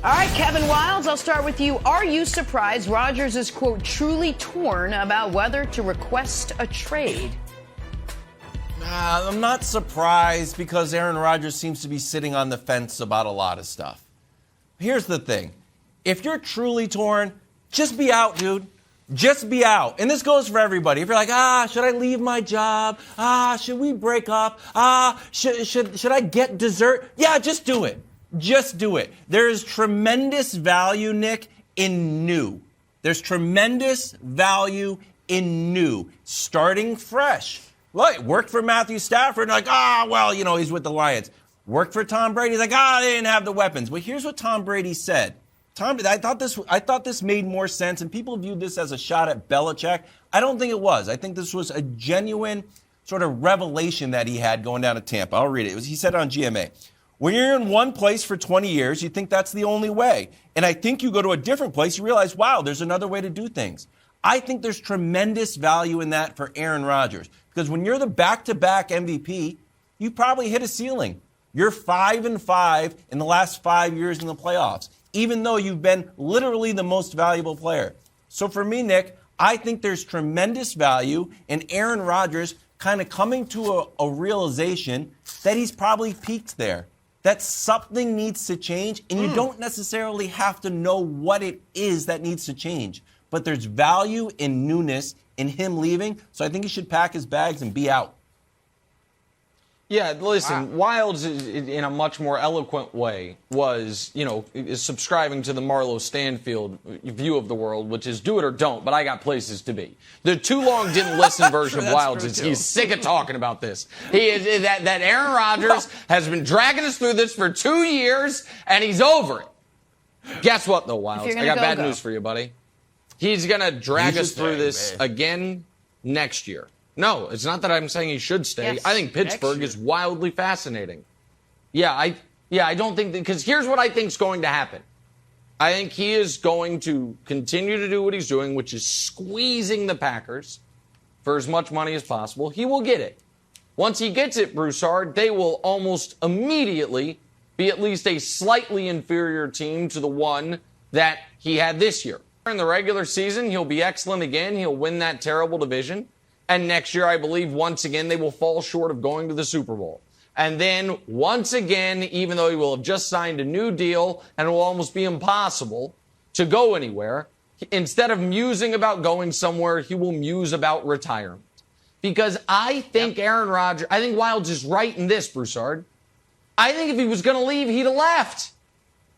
All right, Kevin Wildes, I'll start with you. Are you surprised Rodgers is, quote, truly torn about whether to request a trade? I'm not surprised because Aaron Rodgers seems to be sitting on the fence about a lot of stuff. Here's the thing. If you're truly torn, just be out, dude. Just be out. And this goes for everybody. If you're like, should I leave my job? Should we break up? Should I get dessert? Yeah, just do it. Just do it. There is tremendous value, Nick, in new. There's tremendous value in new. Starting fresh. Look, worked for Matthew Stafford, and he's with the Lions. Worked for Tom Brady. He's like, they didn't have the weapons. But here's what Tom Brady said. I thought this made more sense, and people viewed this as a shot at Belichick. I don't think it was. I think this was a genuine sort of revelation that he had going down to Tampa. I'll read it. He said on GMA. When you're in one place for 20 years, you think that's the only way. And I think you go to a different place, you realize, wow, there's another way to do things. I think there's tremendous value in that for Aaron Rodgers. Because when you're the back-to-back MVP, you probably hit a ceiling. You're 5-5 in the last 5 years in the playoffs, even though you've been literally the most valuable player. So for me, Nick, I think there's tremendous value in Aaron Rodgers kind of coming to a realization that he's probably peaked there. That something needs to change, and you don't necessarily have to know what it is that needs to change. But there's value in newness in him leaving, so I think he should pack his bags and be out. Yeah, listen, Wildes, in a much more eloquent way, was, is subscribing to the Marlo Stanfield view of the world, which is do it or don't, but I got places to be. The too long didn't listen version of Wildes is he's sick of talking about this. He is that Aaron Rodgers has been dragging us through this for 2 years, and he's over it. Guess what, though, Wildes? I got bad news for you, buddy. He's going to drag us through this again next year. No, it's not that I'm saying he should stay. Yes, I think Pittsburgh is wildly fascinating. I don't think because here's what I think is going to happen. I think he is going to continue to do what he's doing, which is squeezing the Packers for as much money as possible. He will get it. Once he gets it, Broussard, they will almost immediately be at least a slightly inferior team to the one that he had this year. In the regular season, he'll be excellent again. He'll win that terrible division. And next year, I believe, once again, they will fall short of going to the Super Bowl. And then, once again, even though he will have just signed a new deal and it will almost be impossible to go anywhere, instead of musing about going somewhere, he will muse about retirement. Because I think Aaron Rodgers, I think Wildes is right in this, Broussard. I think if he was going to leave, he'd have left.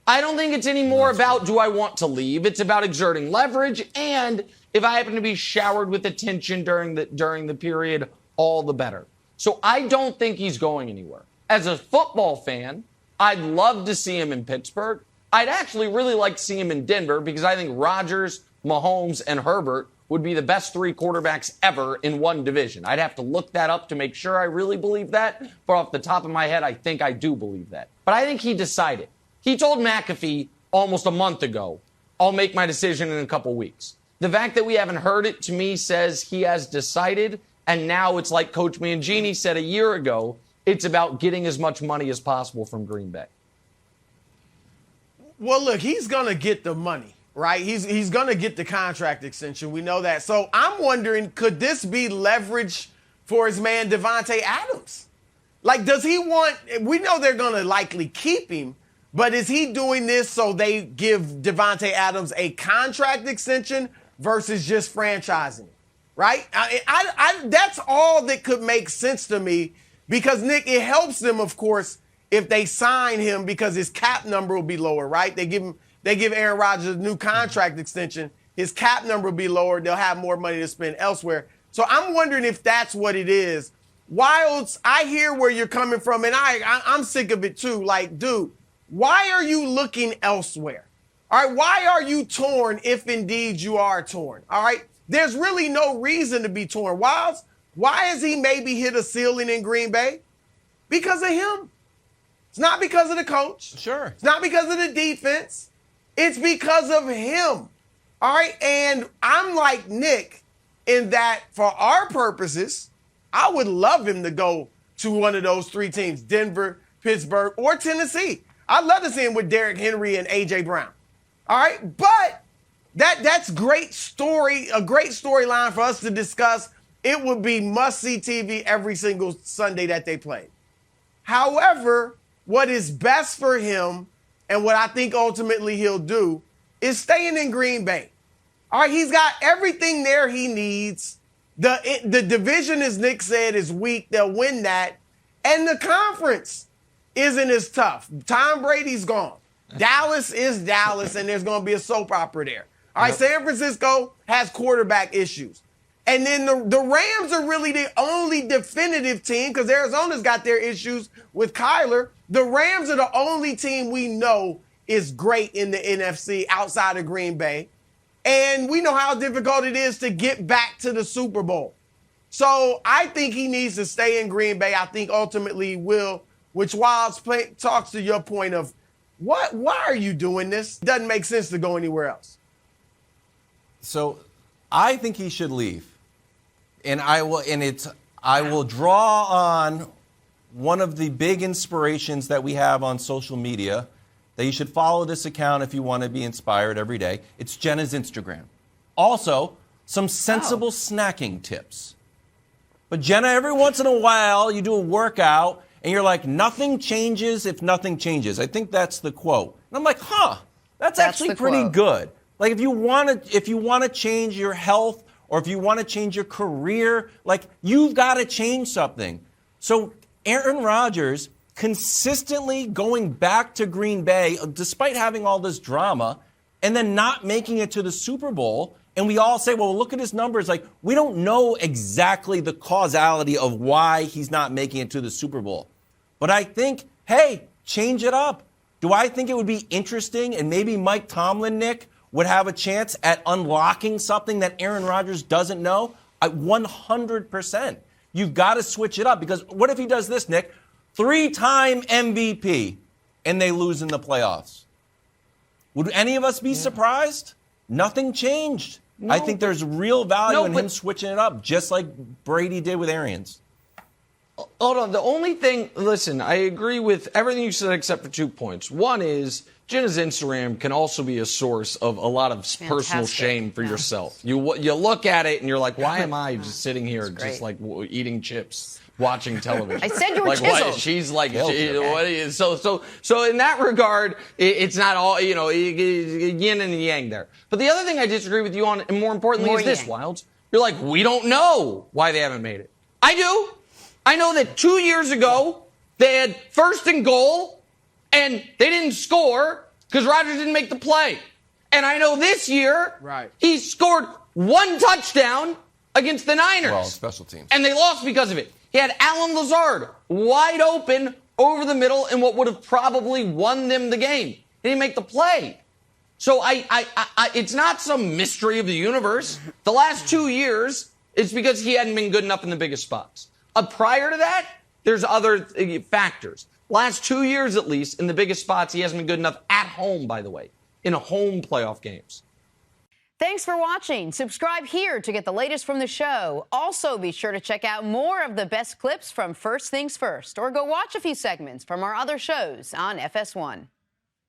I don't think it's any more about do I want to leave. It's about exerting leverage, and if I happen to be showered with attention during the period, all the better. So I don't think he's going anywhere. As a football fan, I'd love to see him in Pittsburgh. I'd actually really like to see him in Denver because I think Rodgers, Mahomes, and Herbert would be the best three quarterbacks ever in one division. I'd have to look that up to make sure I really believe that, but off the top of my head, I think I do believe that. But I think he decided. He told McAfee almost a month ago, I'll make my decision in a couple weeks. The fact that we haven't heard it, to me, says he has decided, and now it's like Coach Mangini said a year ago, it's about getting as much money as possible from Green Bay. Well, look, he's going to get the money, right? He's going to get the contract extension. We know that. So I'm wondering, could this be leverage for his man Davante Adams? Like, does he want – we know they're going to likely keep him, but is he doing this so they give Davante Adams a contract extension versus just franchising, right? That's all that could make sense to me because, Nick, it helps them, of course, if they sign him because his cap number will be lower, right? They give Aaron Rodgers a new contract extension. His cap number will be lower. They'll have more money to spend elsewhere. So I'm wondering if that's what it is. Wildes, I hear where you're coming from, and I'm sick of it too. Like, dude, why are you looking elsewhere? All right, why are you torn if indeed you are torn? All right, there's really no reason to be torn. Wildes, why has he maybe hit a ceiling in Green Bay? Because of him. It's not because of the coach. Sure. It's not because of the defense. It's because of him. All right, and I'm like Nick in that for our purposes, I would love him to go to one of those three teams, Denver, Pittsburgh, or Tennessee. I'd love to see him with Derrick Henry and A.J. Brown. All right, but that's great story, a great storyline for us to discuss. It would be must-see TV every single Sunday that they play. However, what is best for him and what I think ultimately he'll do is staying in Green Bay. All right, he's got everything there he needs. The division, as Nick said, is weak. They'll win that. And the conference isn't as tough. Tom Brady's gone. Dallas is Dallas, and there's going to be a soap opera there. All right, San Francisco has quarterback issues. And then the Rams are really the only definitive team because Arizona's got their issues with Kyler. The Rams are the only team we know is great in the NFC outside of Green Bay. And we know how difficult it is to get back to the Super Bowl. So I think he needs to stay in Green Bay. I think ultimately he will, which talks to your point of, why are you doing this? Doesn't make sense to go anywhere else. So I think he should leave. And I will draw on one of the big inspirations that we have on social media that you should follow this account if you want to be inspired every day. It's Jenna's Instagram. Also, some sensible snacking tips. But Jenna, every once in a while, you do a workout and you're like, nothing changes if nothing changes. I think that's the quote. And I'm like, that's actually pretty good. Like if you want to change your health or if you want to change your career, like you've got to change something. So Aaron Rodgers consistently going back to Green Bay, despite having all this drama, and then not making it to the Super Bowl. And we all say, well, look at his numbers. Like, we don't know exactly the causality of why he's not making it to the Super Bowl. But I think, hey, change it up. Do I think it would be interesting and maybe Mike Tomlin, Nick, would have a chance at unlocking something that Aaron Rodgers doesn't know? 100%. You've got to switch it up because what if he does this, Nick? 3-time MVP and they lose in the playoffs. Would any of us be surprised? Nothing changed. No, I think there's real value in him switching it up, just like Brady did with Arians. Hold on. The only thing, listen, I agree with everything you said except for 2 points. One is Jenna's Instagram can also be a source of a lot of personal shame for yourself. You look at it and you're like, why am I just sitting here just like eating chips? Watching television. I said you were like chiseled. what? She's like, what is, so in that regard, it's not all, yin and yang there. But the other thing I disagree with you on, and more importantly, is this, Wilds. You're like, we don't know why they haven't made it. I do. I know that 2 years ago, they had 1st and goal, and they didn't score because Rodgers didn't make the play. And I know this year, he scored 1 touchdown against the Niners. Well, special teams. And they lost because of it. He had Alan Lazard wide open over the middle in what would have probably won them the game. He didn't make the play. So it's not some mystery of the universe. The last 2 years, it's because he hadn't been good enough in the biggest spots. Prior to that, there's other factors. Last 2 years, at least, in the biggest spots, he hasn't been good enough at home, by the way, in home playoff games. Thanks for watching. Subscribe here to get the latest from the show. Also, be sure to check out more of the best clips from First Things First, or go watch a few segments from our other shows on FS1.